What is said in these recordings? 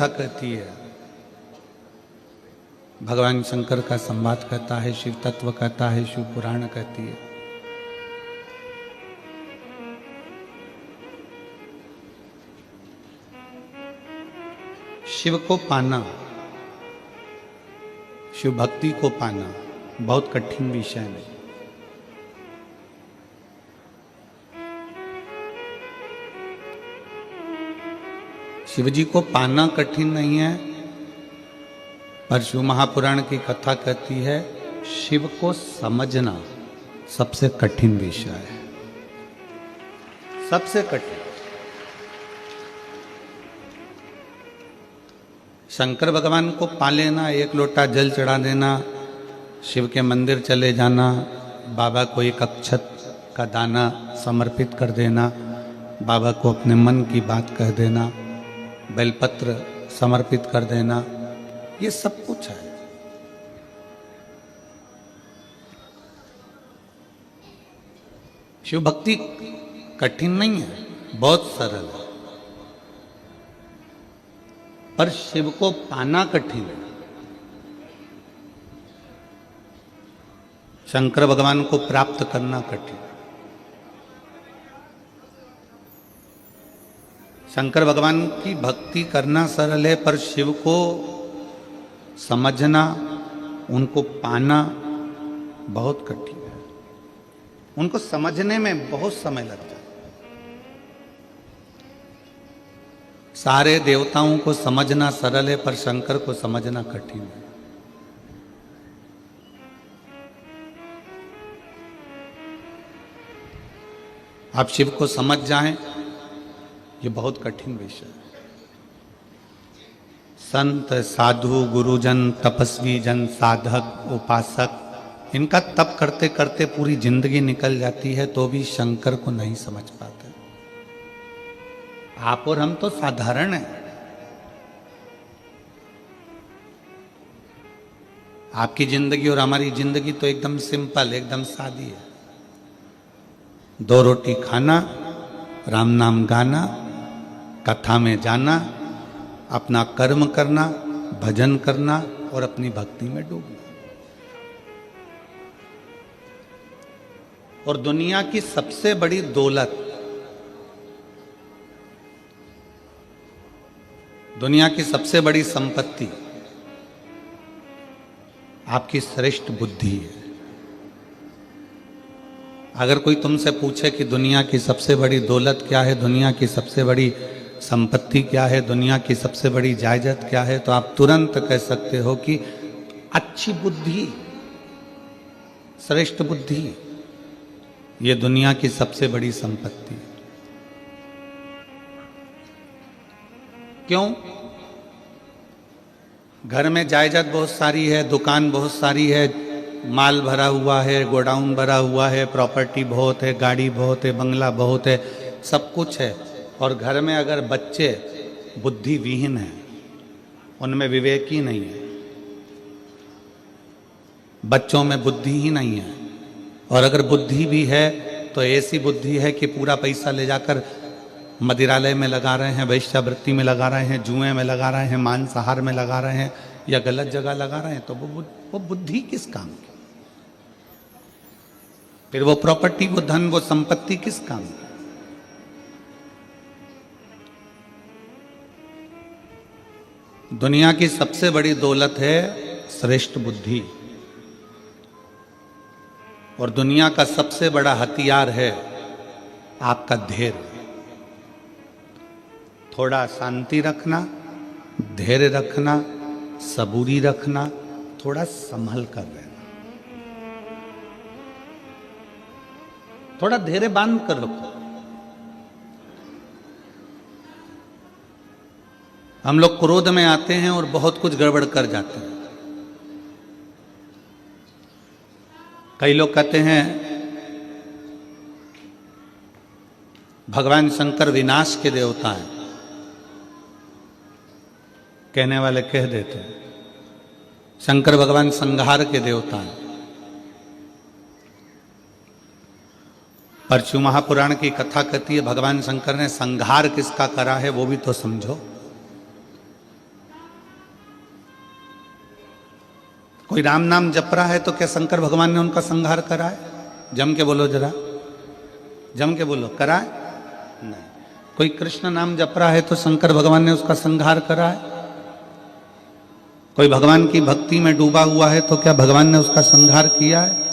कहती है, भगवान शंकर का संवाद कहता है, शिव तत्व कहता है, शिव पुराण कहती है। शिव को पाना, शिव भक्ति को पाना बहुत कठिन विषय नहीं। शिव जी को पाना कठिन नहीं है, पर शिव महापुराण की कथा कहती है शिव को समझना सबसे कठिन विषय है, सबसे कठिन। शंकर भगवान को पा लेना, एक लोटा जल चढ़ा देना, शिव के मंदिर चले जाना, बाबा को एक अक्षत का दाना समर्पित कर देना, बाबा को अपने मन की बात कह देना, बेलपत्र समर्पित कर देना, ये सब कुछ है। शिव भक्ति कठिन नहीं है, बहुत सरल है, पर शिव को पाना कठिन है। शंकर भगवान को प्राप्त करना कठिन। शंकर भगवान की भक्ति करना सरल है, पर शिव को समझना, उनको पाना बहुत कठिन है। उनको समझने में बहुत समय लग जाता है। सारे देवताओं को समझना सरल है, पर शंकर को समझना कठिन है। आप शिव को समझ जाएं, ये बहुत कठिन विषय है। संत, साधु, गुरुजन, तपस्वी जन, साधक, उपासक, इनका तप करते करते पूरी जिंदगी निकल जाती है, तो भी शंकर को नहीं समझ पाते। आप और हम तो साधारण हैं। आपकी जिंदगी और हमारी जिंदगी तो एकदम सिंपल, एकदम सादी है। 2 रोटी खाना, राम नाम गाना, कथा में जाना, अपना कर्म करना, भजन करना और अपनी भक्ति में डूबना। और दुनिया की सबसे बड़ी दौलत, दुनिया की सबसे बड़ी संपत्ति आपकी श्रेष्ठ बुद्धि है। अगर कोई तुमसे पूछे कि दुनिया की सबसे बड़ी दौलत क्या है, दुनिया की सबसे बड़ी संपत्ति क्या है, दुनिया की सबसे बड़ी जायदाद क्या है, तो आप तुरंत कह सकते हो कि अच्छी बुद्धि, श्रेष्ठ बुद्धि, ये दुनिया की सबसे बड़ी संपत्ति। क्यों? घर में जायदाद बहुत सारी है, दुकान बहुत सारी है, माल भरा हुआ है, गोडाउन भरा हुआ है, प्रॉपर्टी बहुत है, गाड़ी बहुत है, बंगला बहुत है, सब कुछ है। और घर में अगर बच्चे बुद्धि विहीन हैं, उनमें विवेक ही नहीं है, बच्चों में बुद्धि ही नहीं है, और अगर बुद्धि भी है तो ऐसी बुद्धि है कि पूरा पैसा ले जाकर मदिरालय में लगा रहे हैं, वैश्यावृत्ति में लगा रहे हैं, जुए में लगा रहे हैं, मांसाहार में लगा रहे हैं, या गलत जगह लगा रहे हैं, तो वो बुद्धि किस काम की? फिर वो प्रॉपर्टी, वो धन, वो संपत्ति किस काम की? दुनिया की सबसे बड़ी दौलत है श्रेष्ठ बुद्धि, और दुनिया का सबसे बड़ा हथियार है आपका धैर्य। थोड़ा शांति रखना, धैर्य रखना, सबूरी रखना, थोड़ा संभल कर रहना, थोड़ा धैर्य बांध कर रखो। हम लोग क्रोध में आते हैं और बहुत कुछ गड़बड़ कर जाते हैं। कई लोग कहते हैं भगवान शंकर विनाश के देवता हैं, कहने वाले कह देते हैं शंकर भगवान संहार के देवता हैं। पर शिव महापुराण की कथा कहती है भगवान शंकर ने संहार किसका करा है वो भी तो समझो। कोई राम नाम जप रहा है तो क्या शंकर भगवान ने उनका संहार करा है? जम के बोलो जरा, जम के बोलो, करा है? नहीं। कोई कृष्ण नाम जप रहा है तो शंकर भगवान ने उसका संहार करा है? कोई भगवान की भक्ति में डूबा हुआ है तो क्या भगवान ने उसका संहार किया है?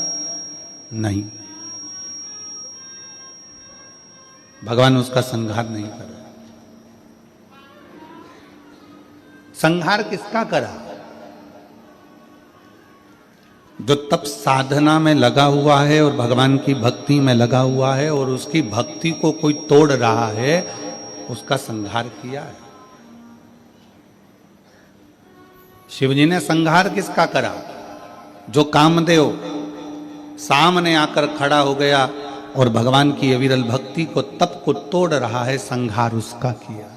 नहीं, भगवान उसका संहार नहीं कर रहा। संहार किसका करा? जो तप साधना में लगा हुआ है और भगवान की भक्ति में लगा हुआ है और उसकी भक्ति को कोई तोड़ रहा है, उसका संहार किया है। शिवजी ने संहार किसका करा? जो कामदेव सामने आकर खड़ा हो गया और भगवान की अविरल भक्ति को, तप को तोड़ रहा है, संहार उसका किया।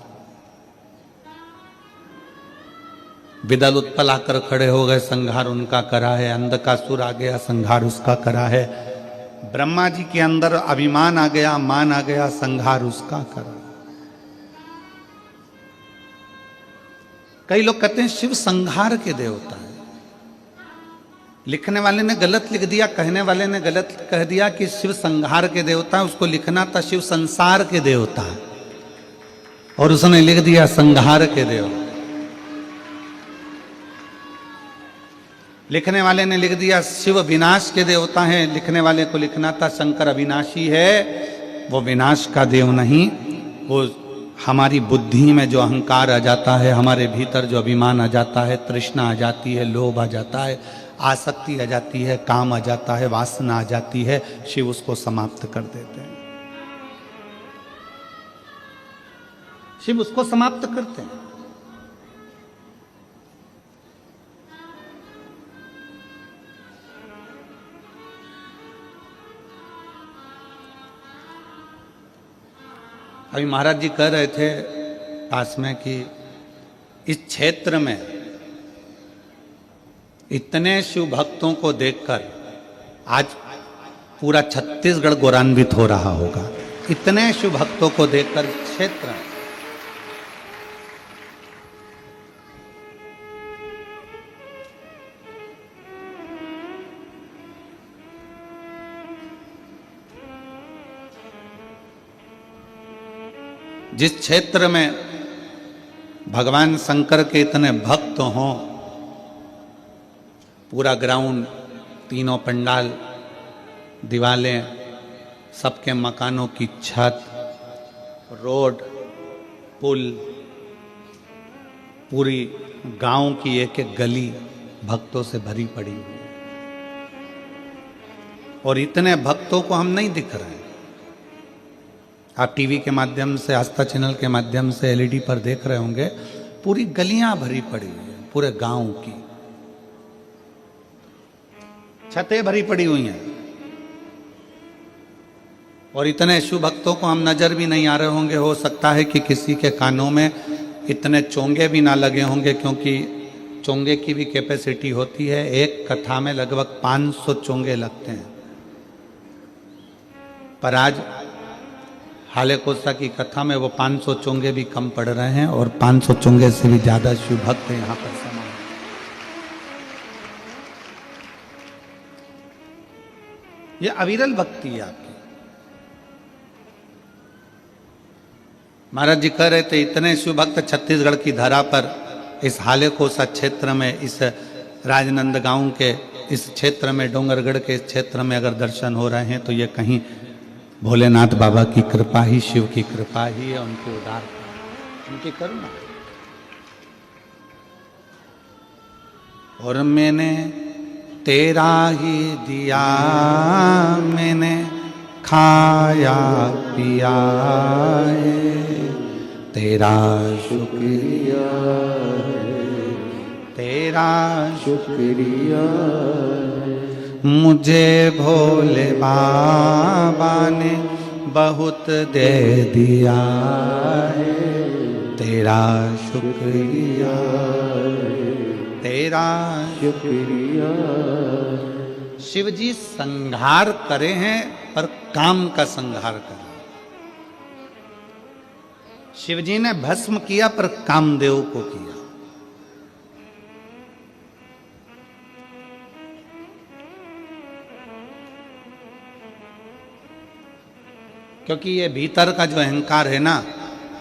विदल उत्पल आकर खड़े हो गए, संहार उनका करा है। अंधकासुर आ गया, संहार उसका करा है। ब्रह्मा जी के अंदर अभिमान आ गया, मान आ गया, संहार उसका करा। कई लोग कहते हैं शिव संहार के देवता है। लिखने वाले ने गलत लिख दिया, कहने वाले ने गलत कह दिया कि शिव संहार के देवता है। उसको लिखना था शिव संसार के देवता है और उसने लिख दिया संहार के देवता। लिखने वाले ने लिख दिया शिव विनाश के देवता हैं, लिखने वाले को लिखना था शंकर अविनाशी है। वो विनाश का देव नहीं, वो हमारी बुद्धि में जो अहंकार आ जाता है, हमारे भीतर जो अभिमान आ जाता है, तृष्णा आ जाती है, लोभ आ जाता है, आसक्ति आ जाती है, काम आ जाता है, वासना आ जाती है, शिव उसको समाप्त कर देते हैं। शिव उसको समाप्त करते हैं। अभी महाराज जी कह रहे थे पास में कि इस क्षेत्र में इतने शिव भक्तों को देखकर आज पूरा छत्तीसगढ़ गौरवान्वित हो रहा होगा। इतने शिव भक्तों को देखकर क्षेत्र जिस क्षेत्र में भगवान शंकर के इतने भक्त हों, पूरा ग्राउंड, तीनों पंडाल, दीवालें, सबके मकानों की छत, रोड, पुल, पूरी गांव की एक एक गली भक्तों से भरी पड़ी हुई है। और इतने भक्तों को हम नहीं दिख रहे हैं। आप टीवी के माध्यम से, आस्था चैनल के माध्यम से एलईडी पर देख रहे होंगे, पूरी गलियां भरी पड़ी हुई है, पूरे गांव की छतें भरी पड़ी हुई हैं। और इतने शिव भक्तों को हम नजर भी नहीं आ रहे होंगे। हो सकता है कि किसी के कानों में इतने चोंगे भी ना लगे होंगे, क्योंकि चोंगे की भी कैपेसिटी होती है। एक कथा में लगभग 500 चोंगे लगते हैं। पर आज हाले कोसा की कथा में वो 500 चोंगे भी कम पड़ रहे हैं और 500 चोंगे से भी ज्यादा शिव भक्त यहाँ पर समा है। ये अविरल भक्ति है आपकी। महाराज जी कह रहे थे इतने शिव भक्त छत्तीसगढ़ की धरा पर, इस हाले कोसा क्षेत्र में, इस राजनंदगांव के इस क्षेत्र में, डोंगरगढ़ के इस क्षेत्र में अगर दर्शन हो रहे हैं तो ये कहीं भोलेनाथ बाबा की कृपा ही, शिव की कृपा ही है, उनकी उदार, उनकी करुणा। और मैंने तेरा ही दिया, मैंने खाया पिया है, तेरा शुक्रिया है, तेरा शुक्रिया है। मुझे भोले बाबा ने बहुत दे दिया है, तेरा शुक्रिया, तेरा शुक्रिया। शिव जी संहार करे हैं पर काम का संहार करे। शिव जी ने भस्म किया पर कामदेव को किया। क्योंकि ये भीतर का जो अहंकार है ना,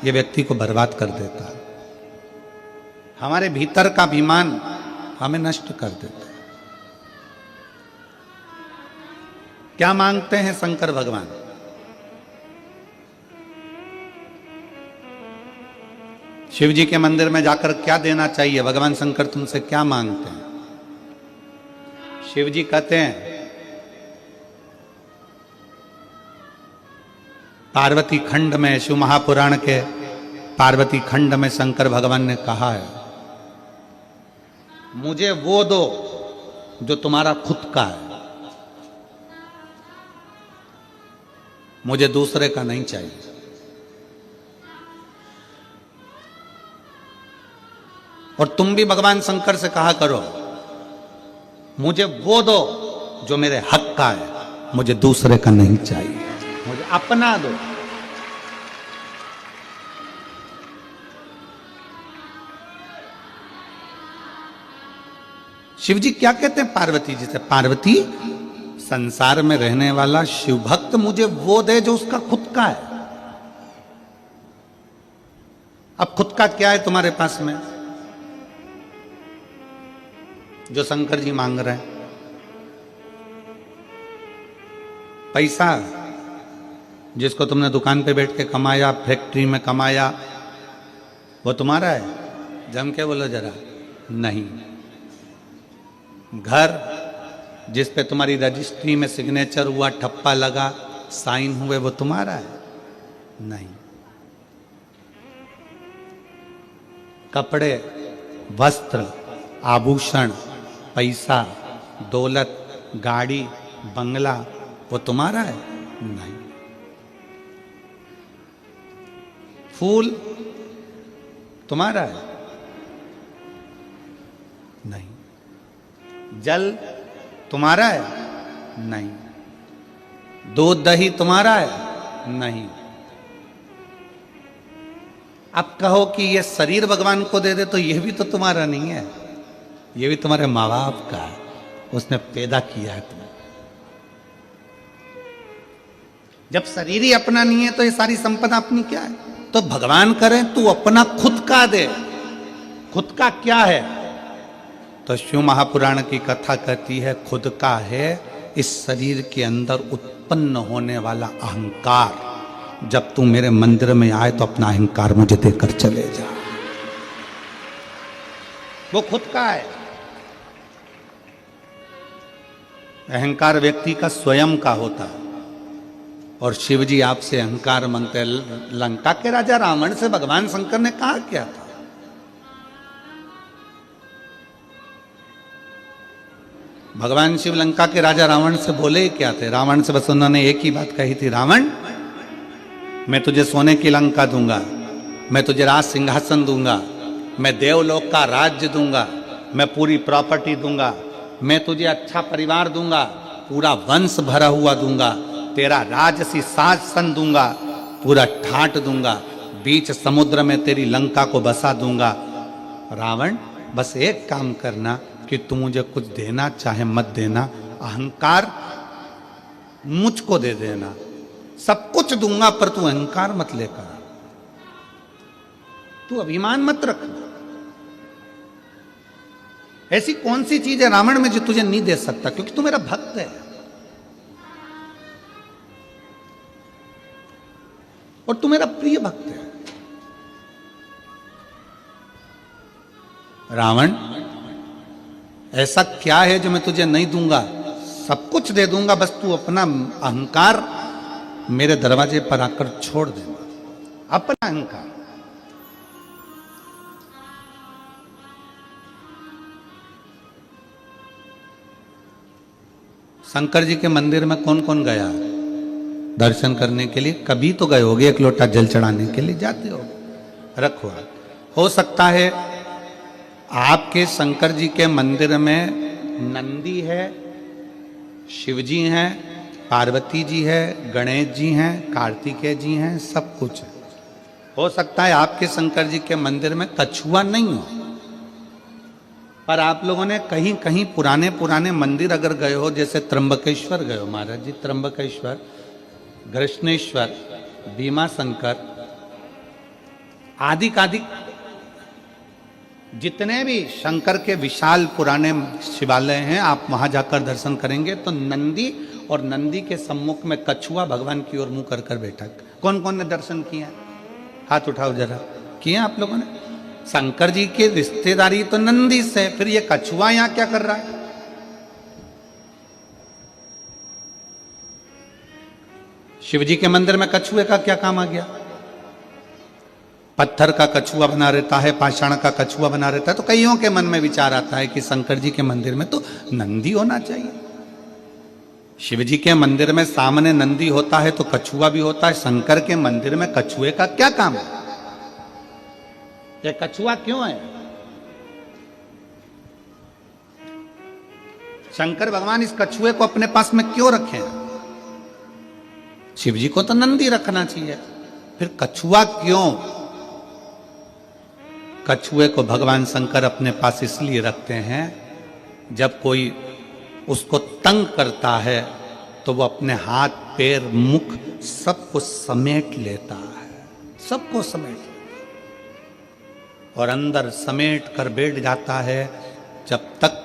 ये व्यक्ति को बर्बाद कर देता है। हमारे भीतर का अभिमान हमें नष्ट कर देता है। क्या मांगते हैं शंकर भगवान? शिव जी के मंदिर में जाकर क्या देना चाहिए? भगवान शंकर तुमसे क्या मांगते हैं? शिव जी कहते हैं, पार्वती खंड में, शिव महापुराण के पार्वती खंड में शंकर भगवान ने कहा है, मुझे वो दो जो तुम्हारा खुद का है, मुझे दूसरे का नहीं चाहिए। और तुम भी भगवान शंकर से कहा करो, मुझे वो दो जो मेरे हक का है, मुझे दूसरे का नहीं चाहिए, मुझे अपना दो। शिव जी क्या कहते हैं पार्वती जी से? पार्वती, संसार में रहने वाला शिव भक्त मुझे वो दे जो उसका खुद का है। अब खुद का क्या है तुम्हारे पास में जो शंकर जी मांग रहे हैं? पैसा, जिसको तुमने दुकान पे बैठ के कमाया, फैक्ट्री में कमाया, वो तुम्हारा है? जम के बोलो जरा। नहीं। घर, जिस पे तुम्हारी रजिस्ट्री में सिग्नेचर हुआ, ठप्पा लगा, साइन हुए, वो तुम्हारा है? नहीं। कपड़े, वस्त्र, आभूषण, पैसा, दौलत, गाड़ी, बंगला, वो तुम्हारा है? नहीं। फूल तुम्हारा है? नहीं। जल तुम्हारा है? नहीं। दूध दही तुम्हारा है? नहीं। अब कहो कि ये शरीर भगवान को दे दे, तो यह भी तो तुम्हारा नहीं है, ये भी तुम्हारे माँ बाप का है, उसने पैदा किया है तुम्हें। जब शरीर ही अपना नहीं है तो ये सारी संपदा अपनी क्या है? तो भगवान करे तू अपना खुद का दे। खुद का क्या है? तो शिव महापुराण की कथा कहती है, खुद का है इस शरीर के अंदर उत्पन्न होने वाला अहंकार। जब तू मेरे मंदिर में आए तो अपना अहंकार मुझे देकर चले जा। वो खुद का है। अहंकार व्यक्ति का स्वयं का होता है। और शिव जी आपसे अहंकार मांगते हैं। लंका के राजा रावण से भगवान शंकर ने कहा क्या था? भगवान शिव लंका के राजा रावण से बोले ही क्या थे? रावण से बस उन्होंने एक ही बात कही थी, रावण मैं तुझे सोने की लंका दूंगा, मैं तुझे राज सिंहासन दूंगा, मैं देवलोक का राज्य दूंगा, मैं पूरी प्रॉपर्टी दूंगा, मैं तुझे अच्छा परिवार दूंगा, पूरा वंश भरा हुआ दूंगा, तेरा राजसी शासन दूंगा, पूरा ठाट दूंगा, बीच समुद्र में तेरी लंका को बसा दूंगा। रावण बस एक काम करना कि तू मुझे कुछ देना चाहे मत देना, अहंकार मुझको दे देना, सब कुछ दूंगा, पर तू अहंकार मत लेकर, तू अभिमान मत रख। ऐसी कौन सी चीज है रावण में जो तुझे नहीं दे सकता? क्योंकि तू मेरा भक्त है और तू मेरा प्रिय भक्त है। रावण ऐसा क्या है जो मैं तुझे नहीं दूंगा? सब कुछ दे दूंगा, बस तू अपना अहंकार मेरे दरवाजे पर आकर छोड़ देना, अपना अहंकार। शंकर जी के मंदिर में कौन कौन गया दर्शन करने के लिए? कभी तो गए होगे, एक लोटा जल चढ़ाने के लिए जाते हो, रखो। हो सकता है आपके शंकर जी के मंदिर में नंदी है, शिव जी हैं, पार्वती जी है, गणेश जी हैं, कार्तिकेय जी हैं, सब कुछ है। हो सकता है आपके शंकर जी के मंदिर में कछुआ नहीं हो, पर आप लोगों ने कहीं कहीं पुराने पुराने मंदिर अगर गए हो, जैसे त्र्यंबकेश्वर गए हो महाराज जी, त्र्यंबकेश्वर, कृष्णेश्वर, भीमा शंकर आदि जितने भी शंकर के विशाल पुराने शिवालय हैं, आप वहां जाकर दर्शन करेंगे तो नंदी और नंदी के सम्मुख में कछुआ भगवान की ओर मुंह कर कर बैठा। कौन कौन ने दर्शन किए? हाथ उठाओ जरा। किए आप लोगों ने? शंकर जी की रिश्तेदारी तो नंदी से, फिर ये कछुआ यहां क्या कर रहा है? शिव जी के मंदिर में कछुए का क्या काम आ गया? पत्थर का कछुआ बना रहता है, पाषाण का कछुआ बना रहता है, तो कईयों के मन में विचार आता है कि शंकर जी के मंदिर में तो नंदी होना चाहिए। शिव जी के मंदिर में सामने नंदी होता है तो कछुआ भी होता है, शंकर के मंदिर में कछुए का क्या काम है? ये कछुआ क्यों है? शंकर भगवान इस कछुए को अपने पास में क्यों रखे? शिव जी को तो नंदी रखना चाहिए, फिर कछुआ क्यों? कछुए को भगवान शंकर अपने पास इसलिए रखते हैं, जब कोई उसको तंग करता है तो वो अपने हाथ पैर मुख सबको समेट लेता है, सबको समेट और अंदर समेट कर बैठ जाता है। जब तक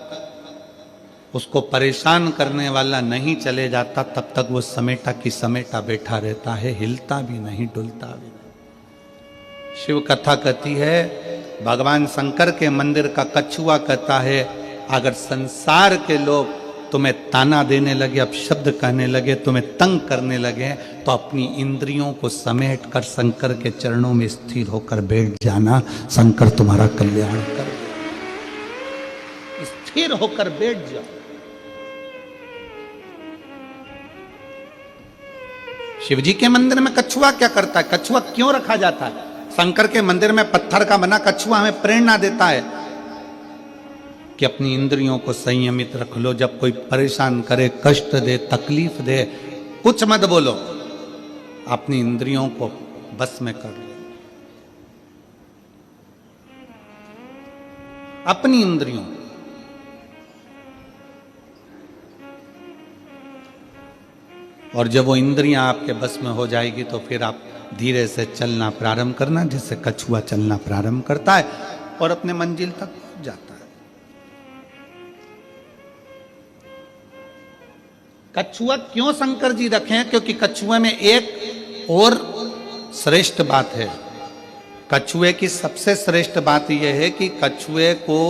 उसको परेशान करने वाला नहीं चले जाता तब तक वो समेटा की समेटा बैठा रहता है, हिलता भी नहीं, डुलता भी नहीं। शिव कथा कहती है, भगवान शंकर के मंदिर का कछुआ कहता है, अगर संसार के लोग तुम्हें ताना देने लगे, अब शब्द कहने लगे, तुम्हें तंग करने लगे, तो अपनी इंद्रियों को समेट कर शंकर के चरणों में स्थिर होकर बैठ जाना, शंकर तुम्हारा कल्याण कर। स्थिर होकर बैठ जाओ। शिव जी के मंदिर में कछुआ क्या करता है? कछुआ क्यों रखा जाता है? शंकर के मंदिर में पत्थर का बना कछुआ हमें प्रेरणा देता है कि अपनी इंद्रियों को संयमित रख लो। जब कोई परेशान करे, कष्ट दे, तकलीफ दे, कुछ मत बोलो, अपनी इंद्रियों को बस में कर लो। अपनी इंद्रियों, और जब वो इंद्रियां आपके बस में हो जाएगी तो फिर आप धीरे से चलना प्रारंभ करना, जैसे कछुआ चलना प्रारंभ करता है और अपने मंजिल तक पहुंच जाता है। कछुआ क्यों शंकर जी रखे हैं? क्योंकि कछुए में एक और श्रेष्ठ बात है। कछुए की सबसे श्रेष्ठ बात यह है कि कछुए को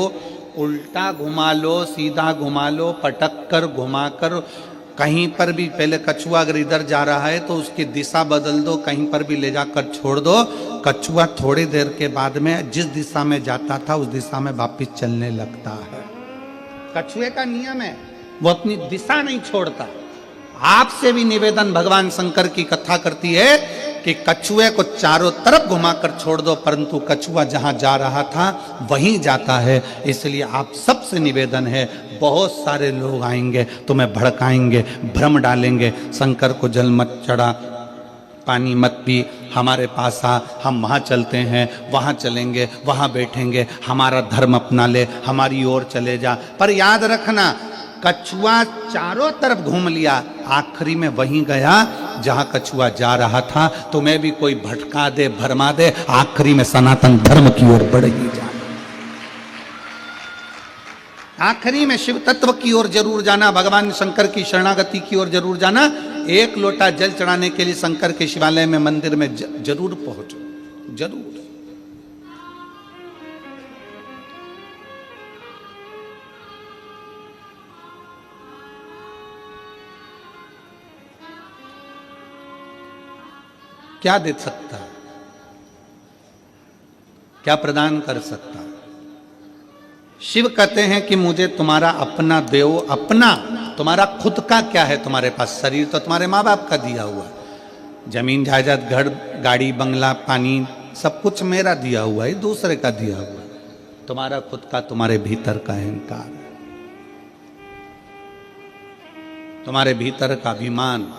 उल्टा घुमा लो, सीधा घुमा लो, पटक कर, घुमा कर, कहीं पर भी, पहले कछुआ अगर इधर जा रहा है तो उसकी दिशा बदल दो, कहीं पर भी ले जाकर छोड़ दो, कछुआ थोड़ी देर के बाद में जिस दिशा में जाता था उस दिशा में वापिस चलने लगता है। कछुए का नियम है, वो अपनी दिशा नहीं छोड़ता। आपसे भी निवेदन भगवान शंकर की कथा करती है कि कछुए को चारों तरफ घुमाकर छोड़ दो, परंतु कछुआ जहां जा रहा था वहीं जाता है। इसलिए आप सबसे निवेदन है, बहुत सारे लोग आएंगे, तुम्हें भड़काएंगे, भ्रम डालेंगे, शंकर को जल मत चढ़ा, पानी मत पी, हमारे पास आ, हम वहाँ चलते हैं, वहाँ चलेंगे, वहाँ बैठेंगे, हमारा धर्म अपना ले, हमारी ओर चले जा। पर याद रखना, कछुआ चारों तरफ घूम लिया, आखिरी में वहीं गया जहां कछुआ जा रहा था। तुम्हें भी कोई भटका दे, भरमा दे, आखिरी में सनातन धर्म की ओर बढ़ ही जाना, आखिरी में शिव तत्व की ओर जरूर जाना, भगवान शंकर की शरणागति की ओर जरूर जाना। एक लोटा जल चढ़ाने के लिए शंकर के शिवालय में, मंदिर में जरूर पहुंचो, जरूर। क्या दे सकता है? क्या प्रदान कर सकता है? शिव कहते हैं कि मुझे तुम्हारा अपना दो। अपना, तुम्हारा खुद का क्या है तुम्हारे पास? शरीर तो तुम्हारे माँ बाप का दिया हुआ है, जमीन जायदाद, घर, गाड़ी, बंगला, पानी, सब कुछ मेरा दिया हुआ है, दूसरे का दिया हुआ है। तुम्हारा खुद का, तुम्हारे भीतर का अहंकार है, तुम्हारे भीतर का अभिमान।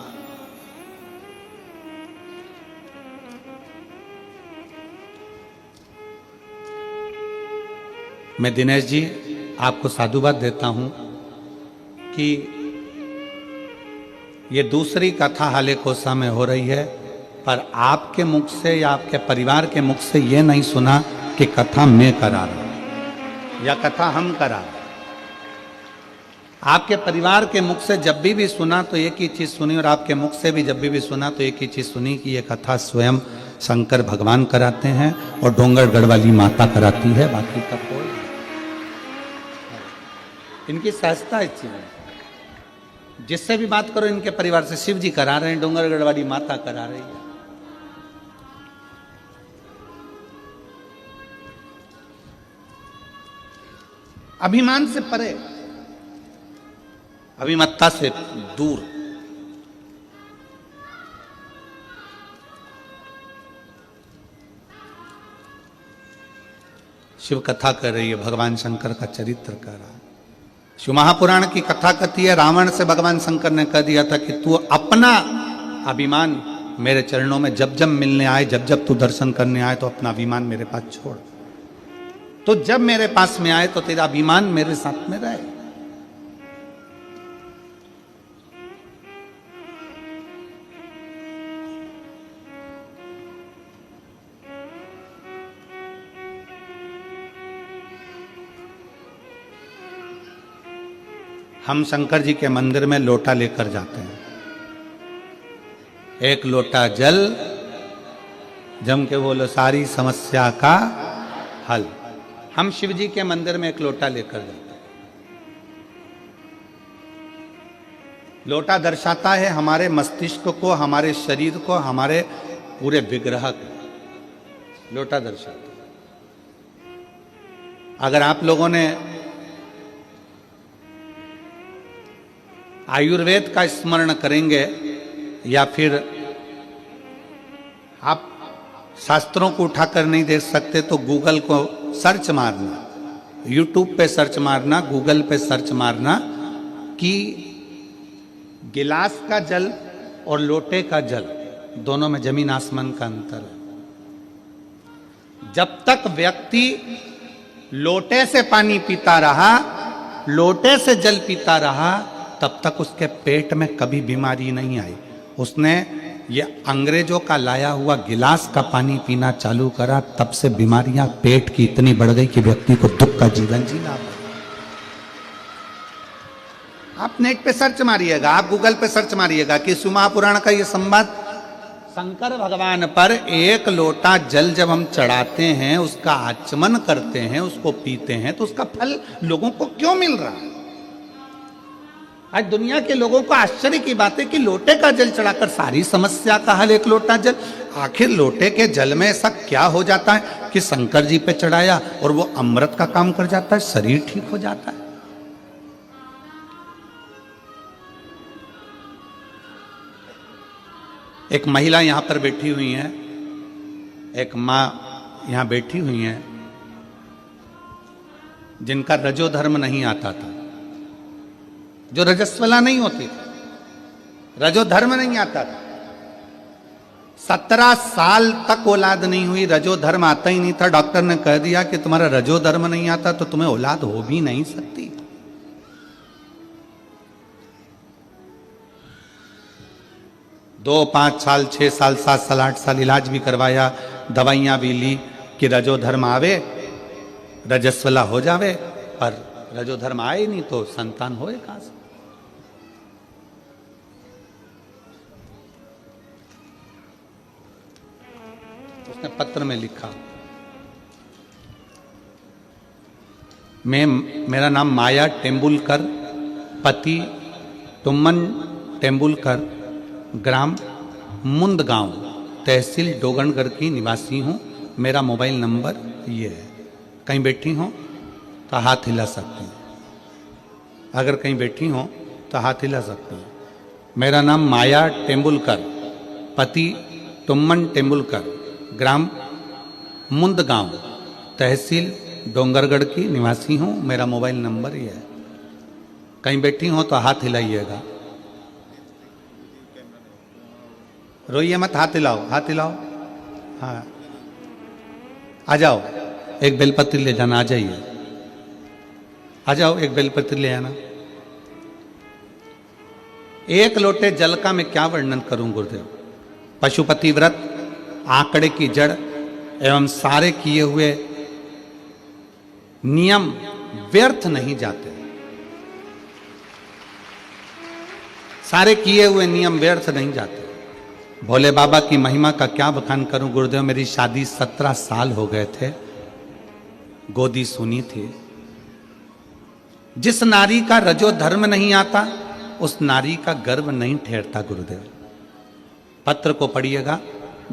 मैं दिनेश जी आपको साधुवाद देता हूं कि ये दूसरी कथा हाले कोसा में हो रही है। पर आपके मुख से या आपके परिवार के मुख से ये नहीं सुना कि कथा मैं करा रहा हूं या कथा हम करा रहे। आपके परिवार के मुख से जब भी सुना तो एक ही चीज सुनी, और आपके मुख से भी जब भी सुना तो एक ही चीज सुनी कि ये कथा स्वयं शंकर भगवान कराते हैं और डोंगरगढ़ वाली माता कराती है, बाकी का कोई नहीं। इनकी सहजता इस चीज में, जिससे भी बात करो इनके परिवार से, शिव जी करा रहे हैं, डोंगरगढ़ वाली माता करा रही है। अभिमान से परे, अभिमत्ता से दूर। शिव कथा कर रही है, भगवान शंकर का चरित्र कर रहा है। शिव महापुराण की कथा कहती है, रावण से भगवान शंकर ने कह दिया था कि तू अपना अभिमान मेरे चरणों में जब जब मिलने आए, जब जब तू दर्शन करने आए तो अपना अभिमान मेरे पास छोड़, तो जब मेरे पास में आए तो तेरा अभिमान मेरे साथ में रहे। हम शंकर जी के मंदिर में लोटा लेकर जाते हैं, एक लोटा जल, जम के बोलो सारी समस्या का हल। हम शिव जी के मंदिर में एक लोटा लेकर जाते हैं। लोटा दर्शाता है हमारे मस्तिष्क को, हमारे शरीर को, हमारे पूरे विग्रह को लोटा दर्शाता है। अगर आप लोगों ने आयुर्वेद का स्मरण करेंगे या फिर आप शास्त्रों को उठाकर नहीं देख सकते तो गूगल को सर्च मारना, यूट्यूब पे सर्च मारना, गूगल पे सर्च मारना कि गिलास का जल और लोटे का जल दोनों में जमीन आसमान का अंतर है। जब तक व्यक्ति लोटे से पानी पीता रहा, लोटे से जल पीता रहा, तब तक उसके पेट में कभी बीमारी नहीं आई। उसने ये अंग्रेजों का लाया हुआ गिलास का पानी पीना चालू करा, तब से बीमारियां पेट की इतनी बढ़ गई कि व्यक्ति को दुख का जीवन जीना पड़ा। आप नेट पे सर्च मारिएगा, आप गूगल पे सर्च मारिएगा कि शिव महापुराण का ये संवाद, शंकर भगवान पर एक लोटा जल जब हम चढ़ाते हैं, उसका आचमन करते हैं, उसको पीते हैं, तो उसका फल लोगों को क्यों मिल रहा है? आज दुनिया के लोगों को आश्चर्य की बात है कि लोटे का जल चढ़ाकर सारी समस्या का हल, एक लोटा जल। आखिर लोटे के जल में ऐसा क्या हो जाता है कि शंकर जी पे चढ़ाया और वो अमृत का काम कर जाता है, शरीर ठीक हो जाता है? एक महिला यहां पर बैठी हुई है, एक मां यहां बैठी हुई है, जिनका रजोधर्म नहीं आता था, जो रजस्वला नहीं होती थी, रजोधर्म नहीं आता था। 17 साल तक औलाद नहीं हुई, रजोधर्म आता ही नहीं था। डॉक्टर ने कह दिया कि तुम्हारा रजोधर्म नहीं आता तो तुम्हें औलाद हो भी नहीं सकती। दो 5 साल 6 साल 7 साल 8 साल इलाज भी करवाया, दवाइयां भी ली कि रजोधर्म आवे, रजस्वला हो जावे, पर रजोधर्म आए नहीं तो संतान होए कहां से? उसने पत्र में लिखा, मेरा नाम माया टेम्बुलकर, पति तुमन टेम्बुलकर, ग्राम मुंदगांव, तहसील डोंगरगढ़ की निवासी हूँ। मेरा मोबाइल नंबर ये है। कहीं बैठी हो तो हाथ हिला सकती हैं, अगर कहीं बैठी हो तो हाथ हिला सकती हैं। मेरा नाम माया टेम्बुलकर, पति तुमन टेम्बुलकर, ग्राम मुंदगांव, तहसील डोंगरगढ़ की निवासी हूँ। मेरा मोबाइल नंबर ये है। कहीं बैठी हो तो हाथ हिलाइएगा, रोइए मत, हाथ हिलाओ, हाथ हिलाओ। हाँ, आ जाओ, एक बेलपत्र ले जाना, आ जाइए, आ जाओ, एक बेलपत्र ले आना। एक लोटे जल का मैं क्या वर्णन करूं गुरुदेव, पशुपति व्रत, आंकड़े की जड़ एवं सारे किए हुए नियम व्यर्थ नहीं जाते। सारे किए हुए नियम व्यर्थ नहीं जाते। भोले बाबा की महिमा का क्या बखान करूं गुरुदेव। मेरी शादी 17 साल हो गए थे, गोदी सुनी थी। जिस नारी का रजो धर्म नहीं आता उस नारी का गर्भ नहीं ठहरता गुरुदेव। पत्र को पढ़िएगा।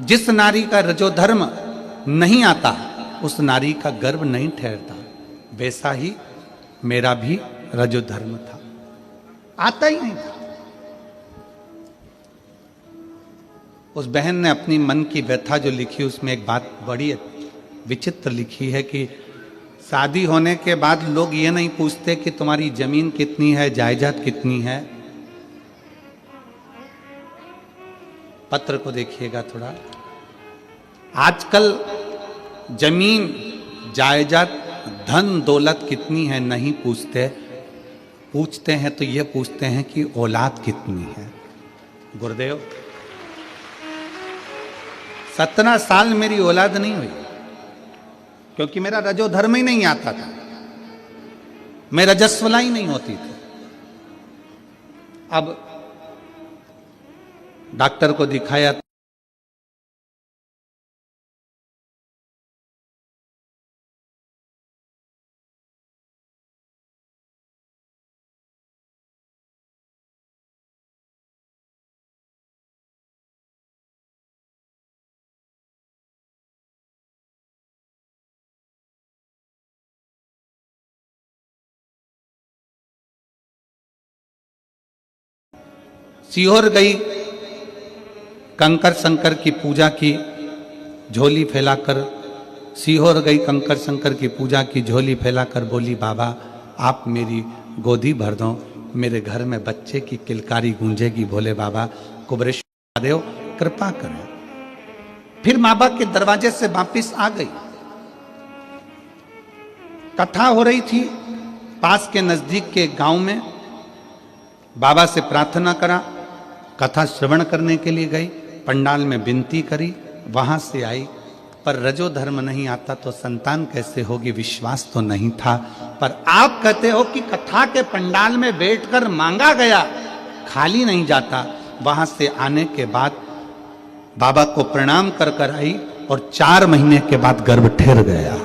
जिस नारी का रजो धर्म नहीं आता उस नारी का गर्भ नहीं ठहरता। वैसा ही मेरा भी रजो धर्म था, आता ही नहीं था। उस बहन ने अपनी मन की व्यथा जो लिखी उसमें एक बात बड़ी विचित्र लिखी है कि शादी होने के बाद लोग ये नहीं पूछते कि तुम्हारी जमीन कितनी है, जायदाद कितनी है। पत्र को देखिएगा थोड़ा। आजकल जमीन, जायदाद, धन दौलत कितनी है नहीं पूछते। पूछते हैं तो ये पूछते हैं कि औलाद कितनी है। गुरुदेव 17 साल मेरी औलाद नहीं हुई क्योंकि मेरा रजो धर्म ही नहीं आता था, मैं रजस्वला ही नहीं होती थी। अब डॉक्टर को दिखाया, सीहोर गई, कंकर शंकर की पूजा की, झोली फैलाकर। सीहोर गई, कंकर शंकर की पूजा की, झोली फैलाकर बोली बाबा आप मेरी गोदी भर दो, मेरे घर में बच्चे की किलकारी गूंजेगी। भोले बाबा कुबरेश्वर देव कृपा करें। फिर माँ बाप के दरवाजे से वापिस आ गई। कथा हो रही थी पास के नजदीक के गांव में। बाबा से प्रार्थना करा, कथा श्रवण करने के लिए गई, पंडाल में विनती करी, वहां से आई। पर रजो धर्म नहीं आता तो संतान कैसे होगी, विश्वास तो नहीं था। पर आप कहते हो कि कथा के पंडाल में बैठकर मांगा गया, खाली नहीं जाता। वहां से आने के बाद बाबा को प्रणाम कर कर आई और 4 महीने के बाद गर्भ ठहर गया।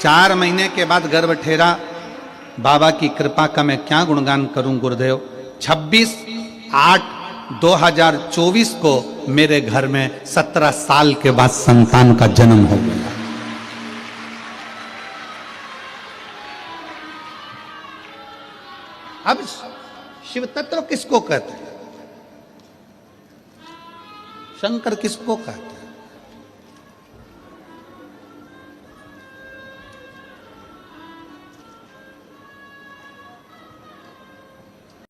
4 महीने के बाद गर्भ ठहरा। बाबा की कृपा का मैं क्या गुणगान करूं गुरुदेव। 26/8/2024 को मेरे घर में 17 साल के बाद संतान का जन्म हो गया। अब शिव तत्व किसको कहते हैं, शंकर किसको कहते हैं?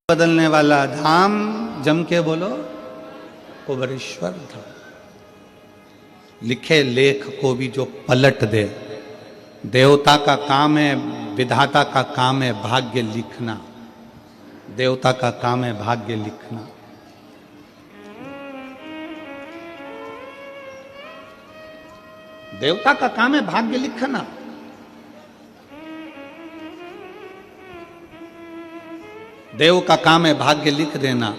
बदलने वाला धाम, जम के बोलो कुबरेश्वर धाम। लिखे लेख को भी जो पलट दे, देवता का काम है, विधाता का काम है भाग्य लिखना। देवता का काम है भाग्य लिखना। देवता का काम है भाग्य लिखना। देव का काम है भाग्य लिख देना,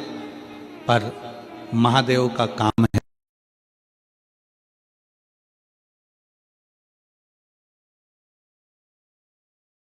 पर महादेव का काम है